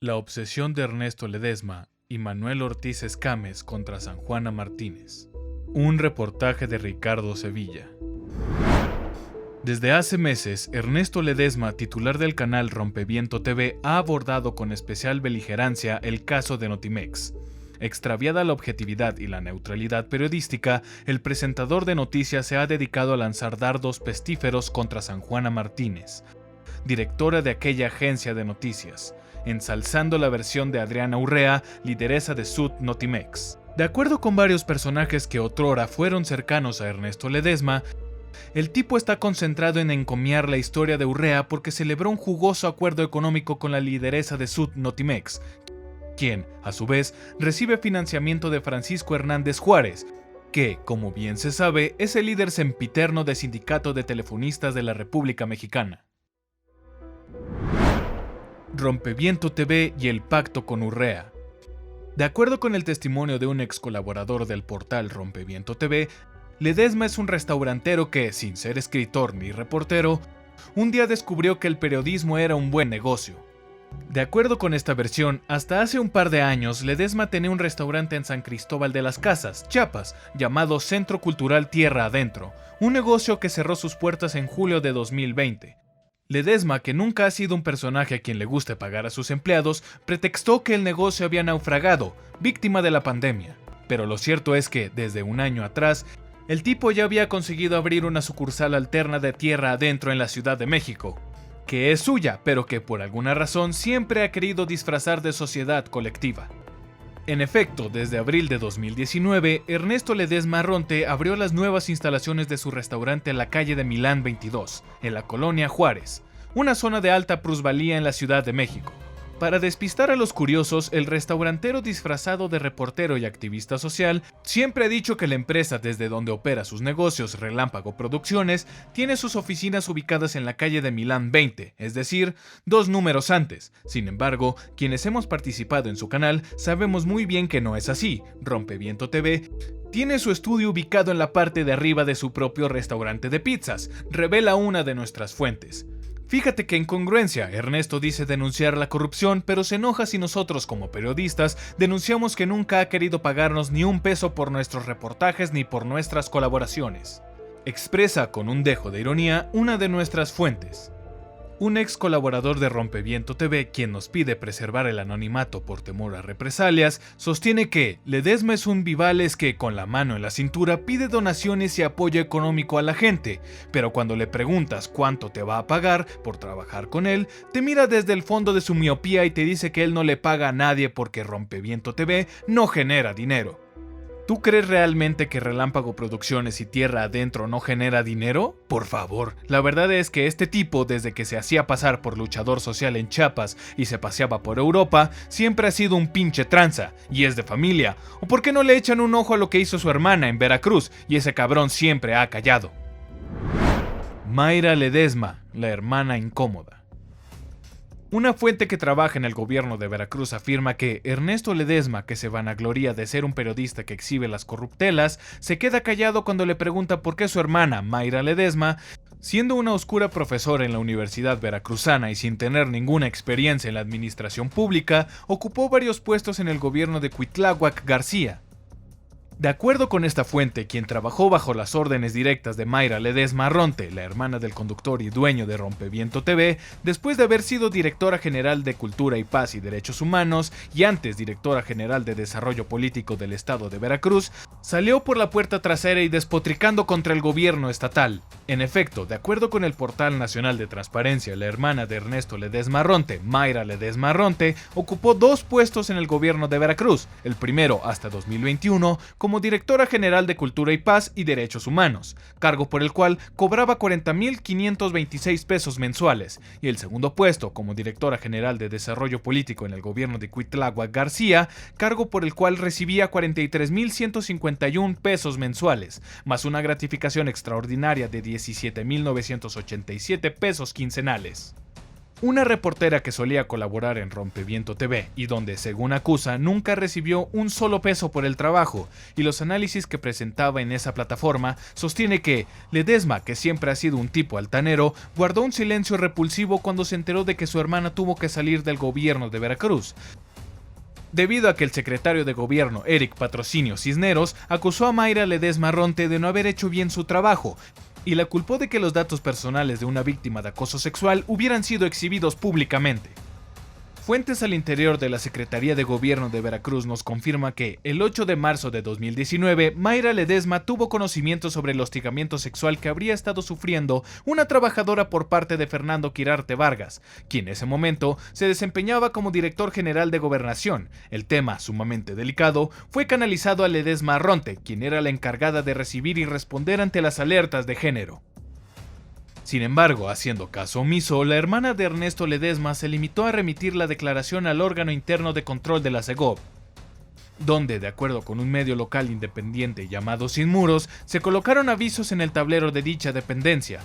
La obsesión de Ernesto Ledesma y Manuel Ortiz Escames contra San Juana Martínez. Un reportaje de Ricardo Sevilla. Desde hace meses, Ernesto Ledesma, titular del canal Rompeviento TV, ha abordado con especial beligerancia el caso de Notimex. Extraviada la objetividad y la neutralidad periodística, el presentador de noticias se ha dedicado a lanzar dardos pestíferos contra San Juana Martínez, directora de aquella agencia de noticias, ensalzando la versión de Adriana Urrea, lideresa de Sud Notimex. De acuerdo con varios personajes que otrora fueron cercanos a Ernesto Ledesma, el tipo está concentrado en encomiar la historia de Urrea porque celebró un jugoso acuerdo económico con la lideresa de Sud Notimex, quien, a su vez, recibe financiamiento de Francisco Hernández Juárez, que, como bien se sabe, es el líder sempiterno del Sindicato de Telefonistas de la República Mexicana. Rompeviento TV y el pacto con Urrea. De acuerdo con el testimonio de un ex colaborador del portal Rompeviento TV, Ledesma es un restaurantero que, sin ser escritor ni reportero, un día descubrió que el periodismo era un buen negocio. De acuerdo con esta versión, hasta hace un par de años, Ledesma tenía un restaurante en San Cristóbal de las Casas, Chiapas, llamado Centro Cultural Tierra Adentro, un negocio que cerró sus puertas en julio de 2020. Ledesma, que nunca ha sido un personaje a quien le guste pagar a sus empleados, pretextó que el negocio había naufragado, víctima de la pandemia. Pero lo cierto es que, desde un año atrás, el tipo ya había conseguido abrir una sucursal alterna de Tierra Adentro en la Ciudad de México, que es suya, pero que por alguna razón siempre ha querido disfrazar de sociedad colectiva. En efecto, desde abril de 2019, Ernesto Ledesma Arronte abrió las nuevas instalaciones de su restaurante en la calle de Milán 22, en la colonia Juárez, una zona de alta plusvalía en la Ciudad de México. Para despistar a los curiosos, el restaurantero disfrazado de reportero y activista social siempre ha dicho que la empresa desde donde opera sus negocios, Relámpago Producciones, tiene sus oficinas ubicadas en la calle de Milán 20, es decir, 2 números antes. Sin embargo, quienes hemos participado en su canal sabemos muy bien que no es así. Rompeviento TV tiene su estudio ubicado en la parte de arriba de su propio restaurante de pizzas, revela una de nuestras fuentes. Fíjate qué incongruencia, Ernesto dice denunciar la corrupción, pero se enoja si nosotros como periodistas denunciamos que nunca ha querido pagarnos ni un peso por nuestros reportajes ni por nuestras colaboraciones. Expresa con un dejo de ironía una de nuestras fuentes. Un ex colaborador de Rompeviento TV, quien nos pide preservar el anonimato por temor a represalias, sostiene que Ledesma es un vivales que, con la mano en la cintura, pide donaciones y apoyo económico a la gente, pero cuando le preguntas cuánto te va a pagar por trabajar con él, te mira desde el fondo de su miopía y te dice que él no le paga a nadie porque Rompeviento TV no genera dinero. ¿Tú crees realmente que Relámpago Producciones y Tierra Adentro no genera dinero? Por favor, la verdad es que este tipo, desde que se hacía pasar por luchador social en Chiapas y se paseaba por Europa, siempre ha sido un pinche tranza, y es de familia. ¿O por qué no le echan un ojo a lo que hizo su hermana en Veracruz, y ese cabrón siempre ha callado? Mayra Ledesma, la hermana incómoda. Una fuente que trabaja en el gobierno de Veracruz afirma que Ernesto Ledesma, que se vanagloria de ser un periodista que exhibe las corruptelas, se queda callado cuando le pregunta por qué su hermana, Mayra Ledesma, siendo una oscura profesora en la Universidad Veracruzana y sin tener ninguna experiencia en la administración pública, ocupó varios puestos en el gobierno de Cuitláhuac García. De acuerdo con esta fuente, quien trabajó bajo las órdenes directas de Mayra Ledesma Arronte, la hermana del conductor y dueño de Rompeviento TV, después de haber sido directora general de Cultura y Paz y Derechos Humanos y antes directora general de Desarrollo Político del Estado de Veracruz, salió por la puerta trasera y despotricando contra el gobierno estatal. En efecto, de acuerdo con el Portal Nacional de Transparencia, la hermana de Ernesto Ledesma Arronte, Mayra Ledesma Arronte, ocupó 2 puestos en el gobierno de Veracruz, el primero hasta 2021, como directora general de Cultura y Paz y Derechos Humanos, cargo por el cual cobraba 40,526 pesos mensuales, y el segundo puesto como directora general de Desarrollo Político en el gobierno de Cuitláhuac García, cargo por el cual recibía 43,151 pesos mensuales, más una gratificación extraordinaria de 17,987 pesos quincenales. Una reportera que solía colaborar en Rompeviento TV y donde, según acusa, nunca recibió un solo peso por el trabajo y los análisis que presentaba en esa plataforma, sostiene que Ledesma, que siempre ha sido un tipo altanero, guardó un silencio repulsivo cuando se enteró de que su hermana tuvo que salir del gobierno de Veracruz, debido a que el secretario de gobierno, Eric Patrocinio Cisneros, acusó a Mayra Ledesma Ronte de no haber hecho bien su trabajo y la culpó de que los datos personales de una víctima de acoso sexual hubieran sido exhibidos públicamente. Fuentes al interior de la Secretaría de Gobierno de Veracruz nos confirma que, el 8 de marzo de 2019, Mayra Ledesma tuvo conocimiento sobre el hostigamiento sexual que habría estado sufriendo una trabajadora por parte de Fernando Quirarte Vargas, quien en ese momento se desempeñaba como director general de Gobernación. El tema, sumamente delicado, fue canalizado a Ledesma Ronte, quien era la encargada de recibir y responder ante las alertas de género. Sin embargo, haciendo caso omiso, la hermana de Ernesto Ledesma se limitó a remitir la declaración al órgano interno de control de la Segov, donde, de acuerdo con un medio local independiente llamado Sin Muros, se colocaron avisos en el tablero de dicha dependencia,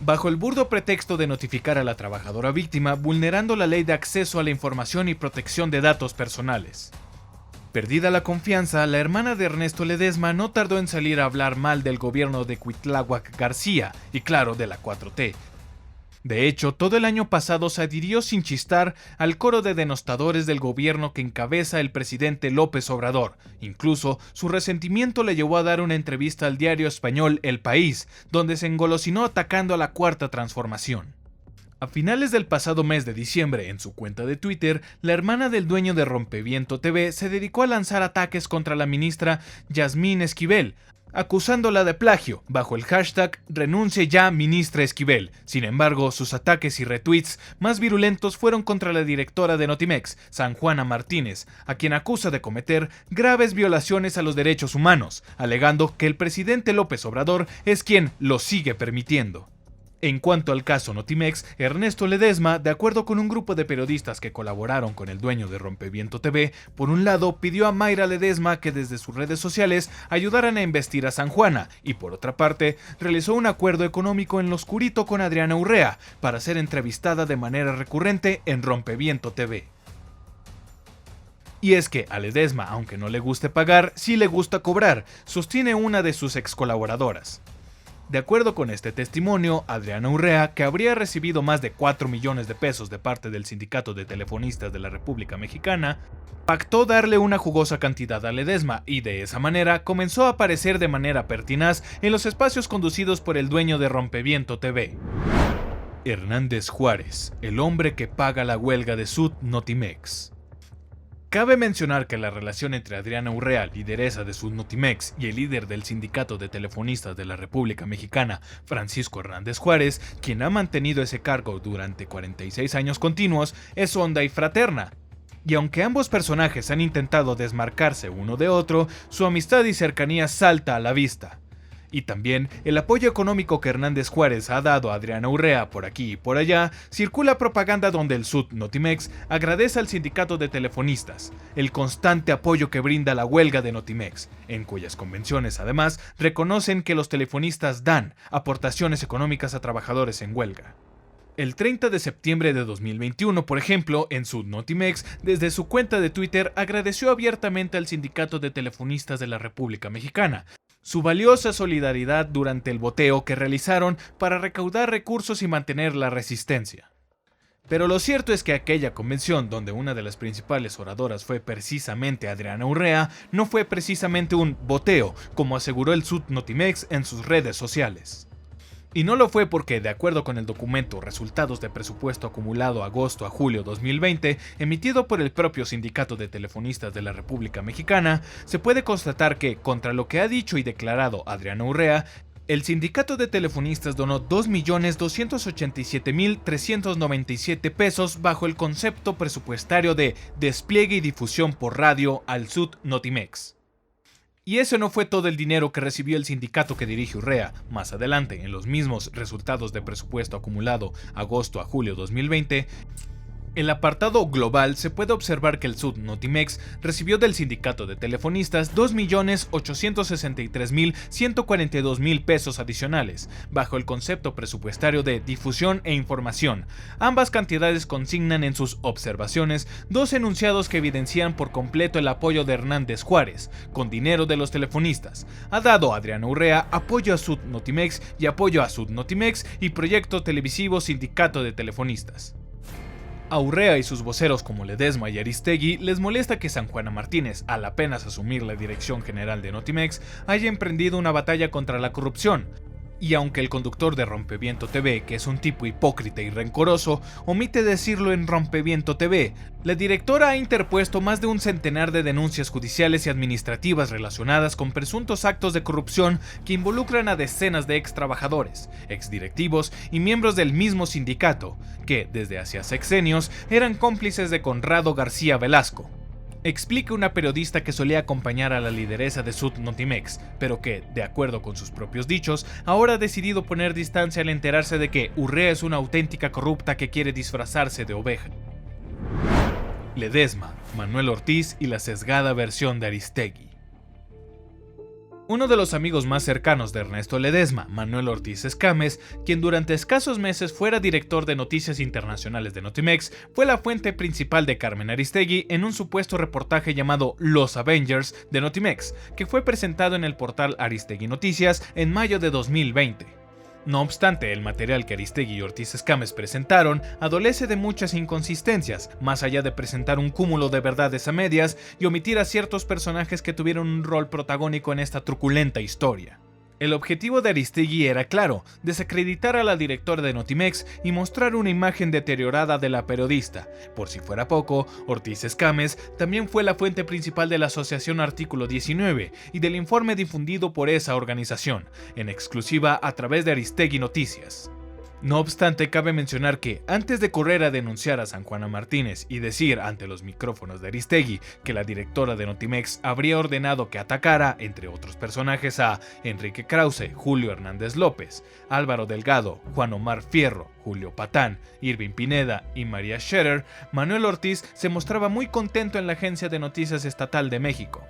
bajo el burdo pretexto de notificar a la trabajadora víctima, vulnerando la ley de acceso a la información y protección de datos personales. Perdida la confianza, la hermana de Ernesto Ledesma no tardó en salir a hablar mal del gobierno de Cuitláhuac García y, claro, de la 4T. De hecho, todo el año pasado se adhirió sin chistar al coro de denostadores del gobierno que encabeza el presidente López Obrador. Incluso, su resentimiento le llevó a dar una entrevista al diario español El País, donde se engolosinó atacando a la Cuarta Transformación. A finales del pasado mes de diciembre, en su cuenta de Twitter, la hermana del dueño de Rompeviento TV se dedicó a lanzar ataques contra la ministra Yasmín Esquivel, acusándola de plagio, bajo el hashtag Renuncie ya ministra Esquivel. Sin embargo, sus ataques y retweets más virulentos fueron contra la directora de Notimex, San Juana Martínez, a quien acusa de cometer graves violaciones a los derechos humanos, alegando que el presidente López Obrador es quien lo sigue permitiendo. En cuanto al caso Notimex, Ernesto Ledesma, de acuerdo con un grupo de periodistas que colaboraron con el dueño de Rompeviento TV, por un lado pidió a Mayra Ledesma que desde sus redes sociales ayudaran a embestir a San Juana y por otra parte realizó un acuerdo económico en lo oscurito con Adriana Urrea para ser entrevistada de manera recurrente en Rompeviento TV. Y es que a Ledesma, aunque no le guste pagar, sí le gusta cobrar, sostiene una de sus ex colaboradoras. De acuerdo con este testimonio, Adriana Urrea, que habría recibido más de 4 millones de pesos de parte del Sindicato de Telefonistas de la República Mexicana, pactó darle una jugosa cantidad a Ledesma y de esa manera comenzó a aparecer de manera pertinaz en los espacios conducidos por el dueño de Rompeviento TV. Hernández Juárez, el hombre que paga la huelga de Sud Notimex. Cabe mencionar que la relación entre Adriana Urrea, lideresa de Sud Notimex, y el líder del Sindicato de Telefonistas de la República Mexicana, Francisco Hernández Juárez, quien ha mantenido ese cargo durante 46 años continuos, es honda y fraterna. Y aunque ambos personajes han intentado desmarcarse uno de otro, su amistad y cercanía salta a la vista. Y también el apoyo económico que Hernández Juárez ha dado a Adriana Urrea por aquí y por allá, circula propaganda donde el Sud Notimex agradece al sindicato de telefonistas el constante apoyo que brinda la huelga de Notimex, en cuyas convenciones además reconocen que los telefonistas dan aportaciones económicas a trabajadores en huelga. El 30 de septiembre de 2021, por ejemplo, en Sud Notimex, desde su cuenta de Twitter agradeció abiertamente al sindicato de telefonistas de la República Mexicana su valiosa solidaridad durante el boteo que realizaron para recaudar recursos y mantener la resistencia. Pero lo cierto es que aquella convención, donde una de las principales oradoras fue precisamente Adriana Urrea, no fue precisamente un boteo, como aseguró el Sud Notimex en sus redes sociales. Y no lo fue porque, de acuerdo con el documento Resultados de Presupuesto Acumulado agosto a julio 2020, emitido por el propio Sindicato de Telefonistas de la República Mexicana, se puede constatar que, contra lo que ha dicho y declarado Adriana Urrea, el Sindicato de Telefonistas donó 2.287.397 pesos bajo el concepto presupuestario de despliegue y difusión por radio al Sud Notimex. Y ese no fue todo el dinero que recibió el sindicato que dirige Urrea. Más adelante, en los mismos resultados de presupuesto acumulado agosto a julio 2020, En el apartado global se puede observar que el SUD Notimex recibió del sindicato de telefonistas 2.863.142.000 pesos adicionales, bajo el concepto presupuestario de difusión e información. Ambas cantidades consignan en sus observaciones dos enunciados que evidencian por completo el apoyo de Hernández Juárez, con dinero de los telefonistas. Ha dado Adriana Urrea apoyo a SUD Notimex y apoyo a SUD Notimex y Proyecto Televisivo Sindicato de Telefonistas. A Urrea y sus voceros como Ledesma y Aristegui les molesta que Sanjuana Martínez, al apenas asumir la dirección general de Notimex, haya emprendido una batalla contra la corrupción. Y aunque el conductor de Rompeviento TV, que es un tipo hipócrita y rencoroso, omite decirlo en Rompeviento TV, la directora ha interpuesto más de un centenar de denuncias judiciales y administrativas relacionadas con presuntos actos de corrupción que involucran a decenas de ex trabajadores, ex directivos y miembros del mismo sindicato, que, desde hacía sexenios, eran cómplices de Conrado García Velasco. Explica una periodista que solía acompañar a la lideresa de SUD Notimex, pero que, de acuerdo con sus propios dichos, ahora ha decidido poner distancia al enterarse de que Urrea es una auténtica corrupta que quiere disfrazarse de oveja. Ledesma, Manuel Ortiz y la sesgada versión de Aristegui. Uno de los amigos más cercanos de Ernesto Ledesma, Manuel Ortiz Escames, quien durante escasos meses fuera director de Noticias Internacionales de Notimex, fue la fuente principal de Carmen Aristegui en un supuesto reportaje llamado Los Avengers de Notimex, que fue presentado en el portal Aristegui Noticias en mayo de 2020. No obstante, el material que Aristegui y Ortiz Escames presentaron adolece de muchas inconsistencias, más allá de presentar un cúmulo de verdades a medias y omitir a ciertos personajes que tuvieron un rol protagónico en esta truculenta historia. El objetivo de Aristegui era claro, desacreditar a la directora de Notimex y mostrar una imagen deteriorada de la periodista. Por si fuera poco, Ortiz Escames también fue la fuente principal de la asociación Artículo 19 y del informe difundido por esa organización, en exclusiva a través de Aristegui Noticias. No obstante, cabe mencionar que, antes de correr a denunciar a Sanjuana Martínez y decir ante los micrófonos de Aristegui que la directora de Notimex habría ordenado que atacara, entre otros personajes, a Enrique Krause, Julio Hernández López, Álvaro Delgado, Juan Omar Fierro, Julio Patán, Irving Pineda y María Scherer, Manuel Ortiz se mostraba muy contento en la Agencia de Noticias Estatal de México.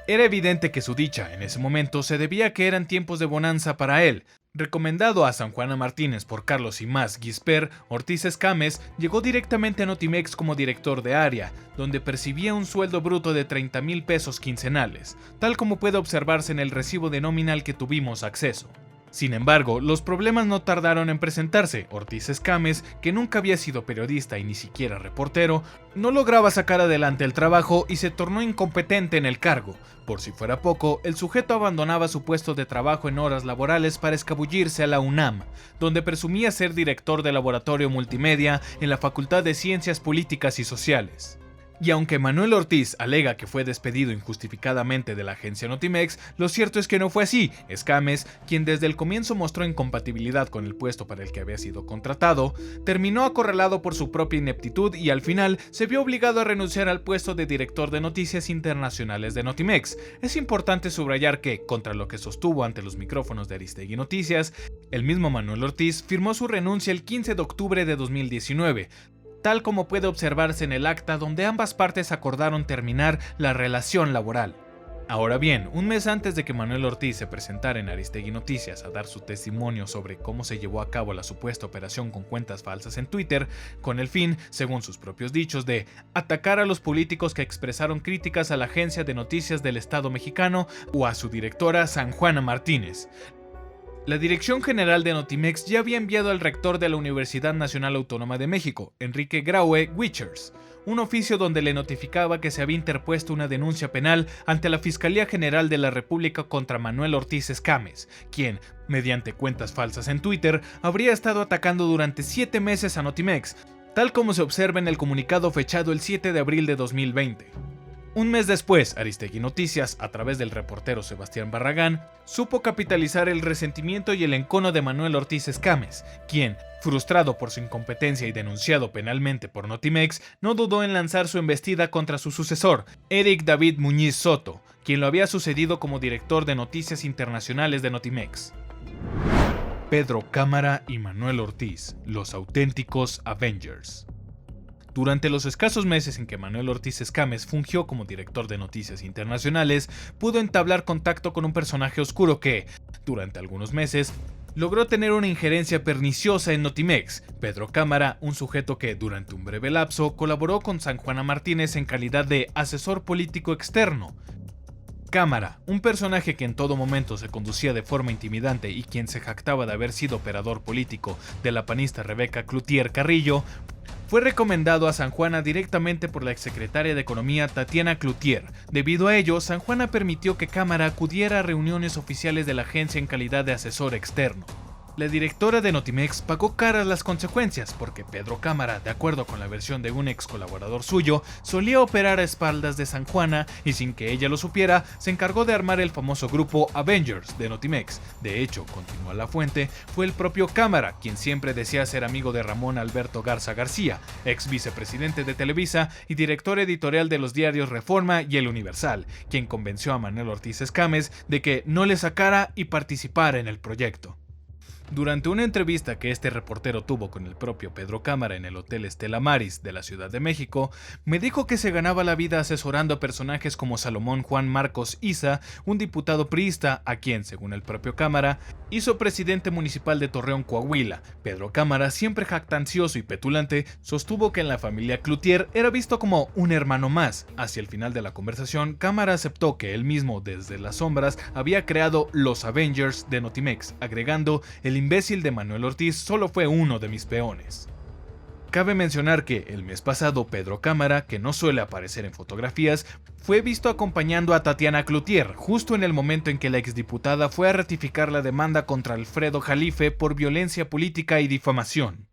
Era evidente que su dicha en ese momento se debía a que eran tiempos de bonanza para él. Recomendado a Sanjuana Martínez por Carlos Imaz Guisper, Ortiz Escames llegó directamente a Notimex como director de área, donde percibía un sueldo bruto de 30,000 pesos quincenales, tal como puede observarse en el recibo de nómina al que tuvimos acceso. Sin embargo, los problemas no tardaron en presentarse. Ortiz Escames, que nunca había sido periodista y ni siquiera reportero, no lograba sacar adelante el trabajo y se tornó incompetente en el cargo. Por si fuera poco, el sujeto abandonaba su puesto de trabajo en horas laborales para escabullirse a la UNAM, donde presumía ser director de laboratorio multimedia en la Facultad de Ciencias Políticas y Sociales. Y aunque Manuel Ortiz alega que fue despedido injustificadamente de la agencia Notimex, lo cierto es que no fue así. Escames, quien desde el comienzo mostró incompatibilidad con el puesto para el que había sido contratado, terminó acorralado por su propia ineptitud y al final se vio obligado a renunciar al puesto de director de Noticias Internacionales de Notimex. Es importante subrayar que, contra lo que sostuvo ante los micrófonos de Aristegui Noticias, el mismo Manuel Ortiz firmó su renuncia el 15 de octubre de 2019, tal como puede observarse en el acta donde ambas partes acordaron terminar la relación laboral. Ahora bien, un mes antes de que Manuel Ortiz se presentara en Aristegui Noticias a dar su testimonio sobre cómo se llevó a cabo la supuesta operación con cuentas falsas en Twitter, con el fin, según sus propios dichos, de atacar a los políticos que expresaron críticas a la agencia de noticias del Estado mexicano o a su directora Sanjuana Martínez. La Dirección General de Notimex ya había enviado al rector de la Universidad Nacional Autónoma de México, Enrique Graue Wichers, un oficio donde le notificaba que se había interpuesto una denuncia penal ante la Fiscalía General de la República contra Manuel Ortiz Escames, quien, mediante cuentas falsas en Twitter, habría estado atacando durante 7 meses a Notimex, tal como se observa en el comunicado fechado el 7 de abril de 2020. Un mes después, Aristegui Noticias, a través del reportero Sebastián Barragán, supo capitalizar el resentimiento y el encono de Manuel Ortiz Escames, quien, frustrado por su incompetencia y denunciado penalmente por Notimex, no dudó en lanzar su embestida contra su sucesor, Eric David Muñiz Soto, quien lo había sucedido como director de Noticias Internacionales de Notimex. Pedro Cámara y Manuel Ortiz, los auténticos Avengers. Durante los escasos meses en que Manuel Ortiz Escames fungió como director de Noticias Internacionales, pudo entablar contacto con un personaje oscuro que, durante algunos meses, logró tener una injerencia perniciosa en Notimex, Pedro Cámara, un sujeto que, durante un breve lapso, colaboró con Sanjuana Martínez en calidad de asesor político externo. Cámara, un personaje que en todo momento se conducía de forma intimidante y quien se jactaba de haber sido operador político de la panista Rebeca Cloutier Carrillo, fue recomendado a Sanjuana directamente por la exsecretaria de Economía Tatiana Cloutier. Debido a ello, Sanjuana permitió que Cámara acudiera a reuniones oficiales de la agencia en calidad de asesor externo. La directora de Notimex pagó caras las consecuencias porque Pedro Cámara, de acuerdo con la versión de un ex colaborador suyo, solía operar a espaldas de Sanjuana y sin que ella lo supiera, se encargó de armar el famoso grupo Avengers de Notimex. De hecho, continúa la fuente, fue el propio Cámara quien siempre decía ser amigo de Ramón Alberto Garza García, ex vicepresidente de Televisa y director editorial de los diarios Reforma y El Universal, quien convenció a Manuel Ortiz Escames de que no le sacara y participara en el proyecto. Durante una entrevista que este reportero tuvo con el propio Pedro Cámara en el Hotel Estela Maris de la Ciudad de México, me dijo que se ganaba la vida asesorando a personajes como Salomón Juan Marcos Isa, un diputado priista a quien, según el propio Cámara, hizo presidente municipal de Torreón, Coahuila. Pedro Cámara, siempre jactancioso y petulante, sostuvo que en la familia Cloutier era visto como un hermano más. Hacia el final de la conversación, Cámara aceptó que él mismo, desde las sombras, había creado los Avengers de Notimex, agregando: "El imbécil de Manuel Ortiz solo fue uno de mis peones". Cabe mencionar que el mes pasado Pedro Cámara, que no suele aparecer en fotografías, fue visto acompañando a Tatiana Cloutier, justo en el momento en que la exdiputada fue a ratificar la demanda contra Alfredo Jalife por violencia política y difamación.